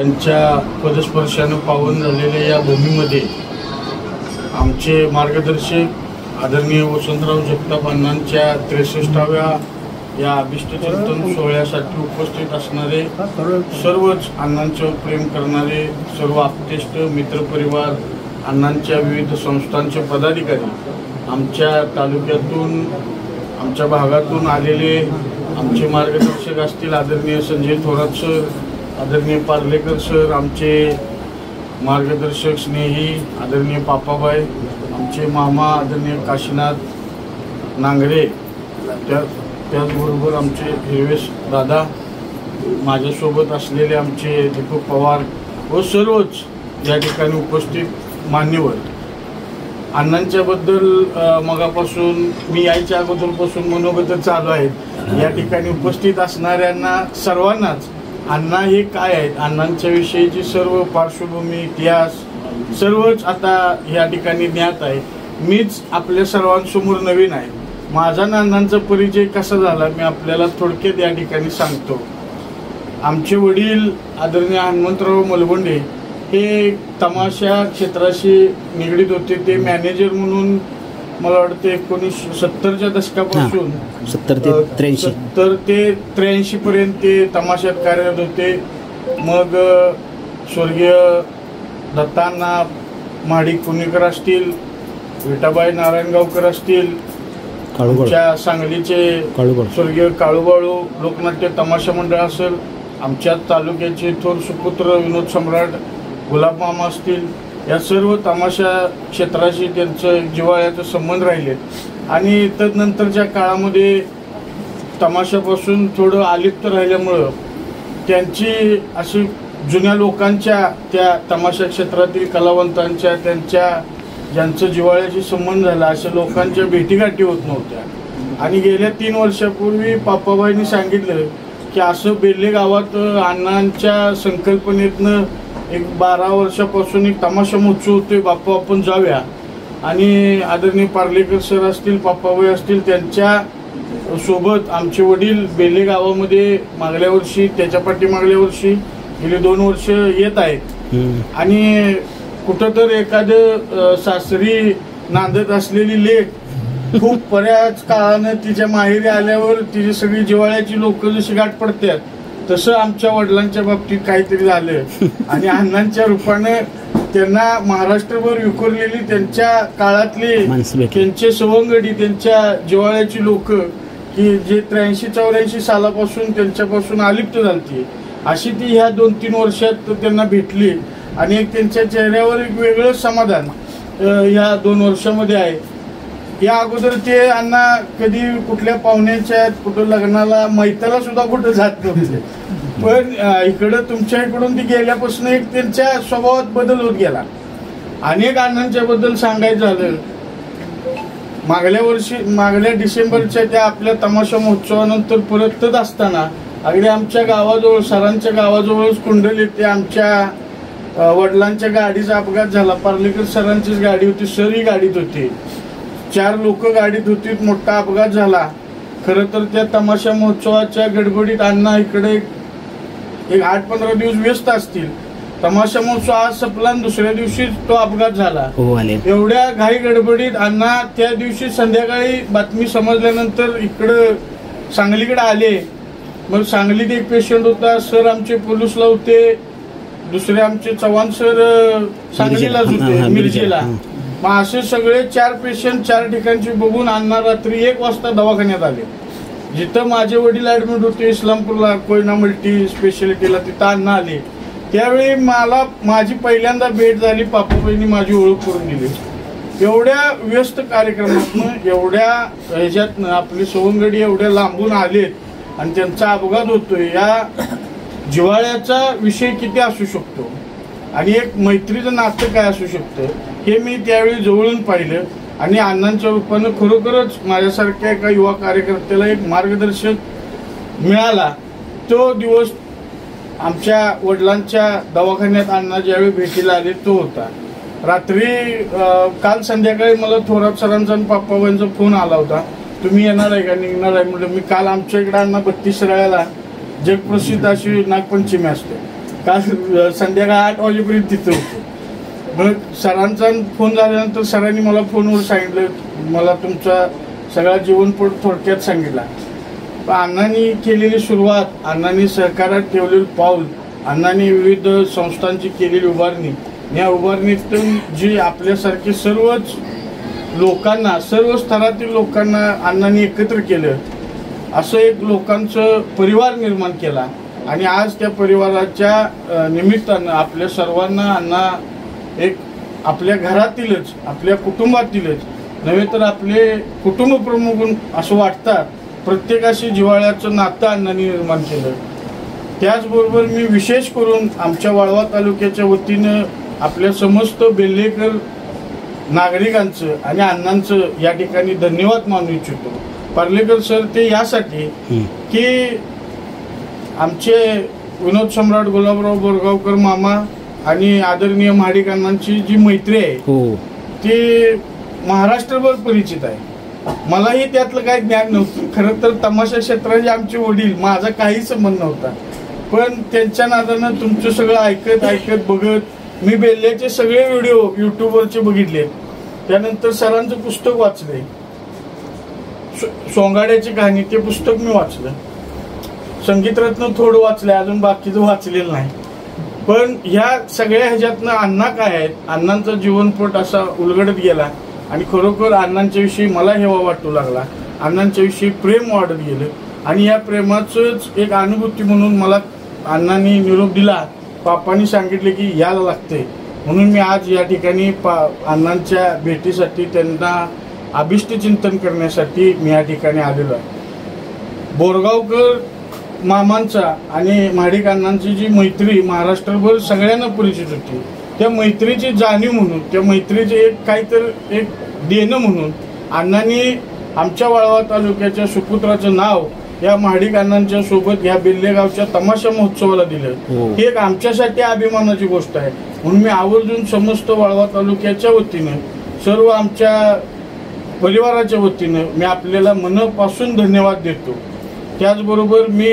त्यांच्या पदस्पर्शानं पावन झालेल्या या भूमीमध्ये आमचे मार्गदर्शक आदरणीय वसंतराव जगताप अण्णांच्या 63व्या या अभिष्टचिंतन सोहळ्यासाठी उपस्थित असणारे सर्वच अण्णांच्यावर प्रेम करणारे सर्व आप्तेष्ट मित्रपरिवार, अण्णांच्या विविध संस्थांचे पदाधिकारी, आमच्या तालुक्यातून आमच्या भागातून आलेले आमचे मार्गदर्शक असतील आदरणीय संजय थोरात सर, आदरणीय पार्लेकर सर, आमचे मार्गदर्शक स्नेही आदरणीय पापाबाई, आमचे मामा आदरणीय काशीनाथ नांगरे, त्याचबरोबर आमचे हिरवेश दादा, माझ्यासोबत असलेले आमचे दीपक पवार व सर्वच या ठिकाणी उपस्थित मान्यवर. अण्णांच्याबद्दल मगापासून मी यायच्या अगोदरपासून मनोगत चालू आहेत. या ठिकाणी उपस्थित असणाऱ्यांना सर्वांनाच अण्णा हे काय आहेत, अण्णांच्या विषयीची सर्व पार्श्वभूमी, इतिहास सर्वच आता या ठिकाणी ज्ञात आहे. मीच आपल्या सर्वांसमोर नवीन आहे. माझा अण्णांचा परिचय कसा झाला मी आपल्याला थोडक्यात या ठिकाणी सांगतो. आमचे वडील आदरणीय हनुमंतराव मलगोंडे हे तमाशा क्षेत्राशी निगडीत होते. ते मॅनेजर म्हणून मला वाटतं 1970च्या दशकापासून 70 ते 83 पर्यंत ते तमाशात कार्यरत होते. मग स्वर्गीय दत्तांना महाडिक पुणेकर असतील, विठाबाई नारायणगावकर असतील, आमच्या सांगलीचे स्वर्गीय काळूबाळू लोकनाट्य तमाशा मंडळ असेल, आमच्या तालुक्याचे थोर सुपुत्र विनोद सम्राट गुलाब मामा असतील, या सर्व तमाशा क्षेत्राशी त्यांचं जिव्हाळ्याचे संबंध राहिले. आणि तदनंतरच्या काळामध्ये तमाशापासून थोडं अलिप्त राहिल्यामुळं त्यांची अशी जुन्या लोकांच्या, त्या तमाशा क्षेत्रातील कलावंतांच्या, त्यांच्या ज्यांचं जिव्हाळ्याशी संबंध झाला अशा लोकांच्या भेटीगाठी होत नव्हत्या. आणि गेल्या 3 वर्षापूर्वी पापाबाईंनी सांगितलं की असं बेल्ले गावात अण्णांच्या संकल्पनेतनं एक 12 वर्षापासून एक तमाशा महोत्सव होतोय, बाप्पा आपण जाऊया. आणि आदरणीय पार्लेकर सर असतील, पापाबाई असतील, त्यांच्या सोबत आमचे वडील बेल्ले गावामध्ये मागल्या वर्षी, त्याच्या पाठीमागल्या वर्षी गेली 2 वर्ष येत आहेत. आणि कुठं तर एखादं सासरी नांदत असलेली लेक खूप बऱ्याच काळानं तिच्या माहेरी आल्यावर तिची सगळी जिव्हाळ्याची लोक जशी गाठ पडतात तसं आमच्या वडिलांच्या बाबतीत काहीतरी झालं. आणि अण्णांच्या रूपानं त्यांना महाराष्ट्रभर विखुरलेली त्यांच्या काळातली त्यांचे सवंगडी, त्यांच्या जिव्हाळ्याची लोक की जे 83-84 सालापासून त्यांच्यापासून अलिप्त झालती, अशी ती ह्या 2-3 वर्षात त्यांना भेटली. आणि एक त्यांच्या चेहऱ्यावर एक वेगळं समाधान या 2 वर्षामध्ये आहे. या अगोदर ते अण्णा कधी कुठल्या पाहुण्याच्या, कुठं लग्नाला, मैताला सुद्धा कुठं जात नव्हते. पण इकडं तुमच्या इकडून ती गेल्यापासून एक त्यांच्या स्वभावात बदल होत गेला. अनेक अण्णांच्या बद्दल सांगायचं झालं, मागल्या डिसेंबरच्या त्या आपल्या तमाशा महोत्सवानंतर परतत असताना अगदी आमच्या गावाजवळ, सरांच्या गावाजवळच कुंडल येते, आमच्या वडिलांच्या गाडीचा अपघात झाला. पार्लेकर सरांचीच गाडी होती, सर ही गाडीत होती, 4 लोक गाडीत होती, मोठा अपघात झाला. खरं तर त्या तमाशा महोत्सवाच्या गडबडीत अण्णा इकडे एक 8-15 दिवस व्यस्त असतील. तमाशा महोत्सव आज संपला आणि दुसऱ्या दिवशी तो अपघात झाला. एवढ्या घाई गडबडीत अण्णा त्या दिवशी संध्याकाळी बातमी समजल्यानंतर इकडं सांगलीकडे आले. मग सांगलीत एक पेशंट होता, सर आमचे पोलीसला होते, दुसरे आमचे चव्हाण सर सांगलीलाच होते, मिरजेला. मग असे सगळे 4 पेशंट 4 ठिकाणचे बघून अण्णा रात्री 1 वाजता दवाखान्यात आले. जिथं माझे वडील ऍडमिट होते इस्लामपूरला कोयना मल्टी स्पेशालिटीला, तिथं अण्णा आले. त्यावेळी मला माझी पहिल्यांदा भेट झाली. पापाबाईंनी माझी ओळख करून दिली. एवढ्या व्यस्त कार्यक्रमातनं, एवढ्या ह्याच्यातनं आपली सवंगडी एवढ्या लांबून आलेत आणि त्यांचा अपघात होतोय. या जिव्हाळ्याचा विषय किती असू शकतो आणि एक मैत्रीचं नातं काय असू शकतं हे मी त्यावेळी जवळून पाहिलं. आणि अण्णांच्या रूपानं खरोखरच माझ्यासारख्या एका युवा कार्यकर्त्याला एक मार्गदर्शक मिळाला. तो दिवस आमच्या वडिलांच्या दवाखान्यात अण्णा ज्यावेळी भेटीला आले तो होता. रात्री काल संध्याकाळी मला थोरात सरांचा आणि पापाबाईंचा फोन आला होता, तुम्ही येणार आहे का, निघणार आहे? म्हटलं मी काल आमच्या इकडे अण्णा 32 राळ्याला जगप्रसिद्ध अशी नागपंचमी असते काल संध्याकाळी 8 वाजेपर्यंत तिथं होतो. मग सरांचा फोन झाल्यानंतर सरांनी मला फोनवर सांगितलं, मला तुमचा सगळा जीवनपट थोडक्यात सांगितला. पण अण्णांनी केलेली सुरुवात, अण्णांनी सहकार्यात ठेवलेलं पाऊल, अण्णांनी विविध संस्थांची केलेली उभारणी, या उभारणीतून जी आपल्यासारखे सर्वच लोकांना, सर्व स्तरातील लोकांना अण्णांनी एकत्र केलं, असं एक लोकांचं परिवार निर्माण केला. आणि आज त्या परिवाराच्या निमित्तानं आपल्या सर्वांना अण्णा एक आपल्या घरातीलच, आपल्या कुटुंबातीलच नव्हे तर आपले कुटुंब प्रमुख असं वाटतात, प्रत्येकाशी जिव्हाळ्याचं नातं अण्णांनी निर्माण केलं. त्याचबरोबर मी विशेष करून आमच्या वाळवा तालुक्याच्या वतीनं आपल्या समस्त बेल्लेकर नागरिकांचं आणि अण्णांचं या ठिकाणी धन्यवाद मानू इच्छितो. पार्लेकर सर ते यासाठी की आमचे विनोद सम्राट गुलाबराव बोरगावकर मामा आणि आदरणीय महाडिक अण्णांची जी मैत्री आहे ती महाराष्ट्रभर परिचित आहे. मलाही त्यातलं काही ज्ञान नव्हतं. खरं तर तमाशा क्षेत्राचे आमचे वडील, माझा काही संबंध नव्हता. पण त्यांच्या नादानं तुमचं सगळं ऐकत ऐकत बघत मी बेल्ल्याचे सगळे व्हिडिओ युट्यूबवरचे बघितले. त्यानंतर सरांचं पुस्तक वाचलंय, सोंगाड्याची कहाणी, ते पुस्तक मी वाचलं. संगीतरत्न थोडं वाचलंय, अजून बाकीचं वाचलेलं नाही. पण ह्या सगळ्या ह्याच्यातनं अण्णा काय आहेत, अण्णांचा जीवनपट असा उलगडत गेला आणि खरोखर अण्णांच्या विषयी मला हेवा वाटू लागला. अण्णांच्या विषयी प्रेम वाढत गेलं आणि या प्रेमाचंच एक अनुभूती म्हणून मला अण्णांनी निरोप दिला. पापांनी सांगितले की यायला लागते, म्हणून मी आज या ठिकाणी अण्णांच्या भेटीसाठी, त्यांना अभिष्ट चिंतन करण्यासाठी मी या ठिकाणी आलेलो आहे. बोरगावकर मामांचा आणि महाडिक अण्णांची जी मैत्री महाराष्ट्रभर सगळ्यांना परिचित होती, त्या मैत्रीची जाणीव म्हणून, त्या मैत्रीचे एक काहीतरी एक देणं म्हणून अण्णांनी आमच्या वाळवा तालुक्याच्या सुपुत्राचं नाव या महाडिक अण्णांच्या सोबत या बेल्लेगावच्या तमाशा महोत्सवाला दिलं. ही एक आमच्यासाठी अभिमानाची गोष्ट आहे. म्हणून मी आवर्जून समस्त वाळवा तालुक्याच्या वतीनं, सर्व आमच्या परिवाराच्या वतीनं मी आपल्याला मनापासून धन्यवाद देतो. त्याचबरोबर मी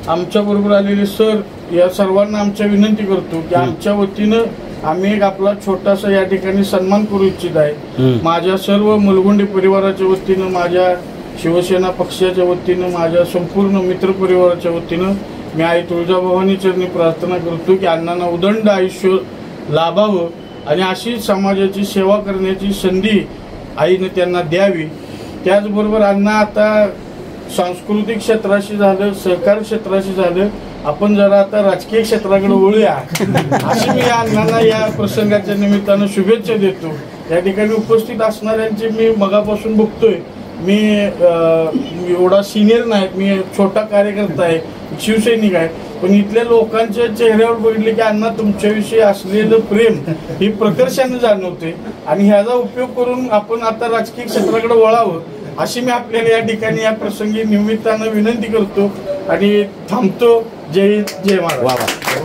आमच्याबरोबर आलेले सर या सर्वांना आमच्या विनंती करतो की आमच्या वतीनं आम्ही एक आपला छोटासा या ठिकाणी सन्मान करू इच्छित आहे. माझ्या सर्व मुलगुंडी परिवाराच्या वतीनं, माझ्या शिवसेना पक्षाच्या वतीनं, माझ्या संपूर्ण मित्र परिवाराच्या वतीनं मी आई तुळजाभवानी चरणी प्रार्थना करतो की अण्णांना उदंड आयुष्य लाभावं आणि अशी समाजाची सेवा करण्याची संधी आईने त्यांना द्यावी. त्याचबरोबर अण्णा आता सांस्कृतिक क्षेत्राशी झालं, सहकार क्षेत्राशी झालं, आपण जरा आता राजकीय क्षेत्राकडे वळूया अशी मी अण्णांना या प्रसंगाच्या निमित्तानं शुभेच्छा देतो. या ठिकाणी उपस्थित असणाऱ्यांचे मी मगापासून बघतोय, मी एवढा सिनियर नाही, मी छोटा कार्यकर्ता आहे, शिवसैनिक आहे, पण इथल्या लोकांच्या चेहऱ्यावर बघितले की अण्णा तुमच्याविषयी असलेलं प्रेम ही प्रकर्षाने जाणवते आणि ह्याचा उपयोग करून आपण आता राजकीय क्षेत्राकडे वळावं अशी मी आपल्याला या ठिकाणी या प्रसंगी निमित्तानं विनंती करतो आणि थांबतो. जय हिंद, जय महाराष्ट्र.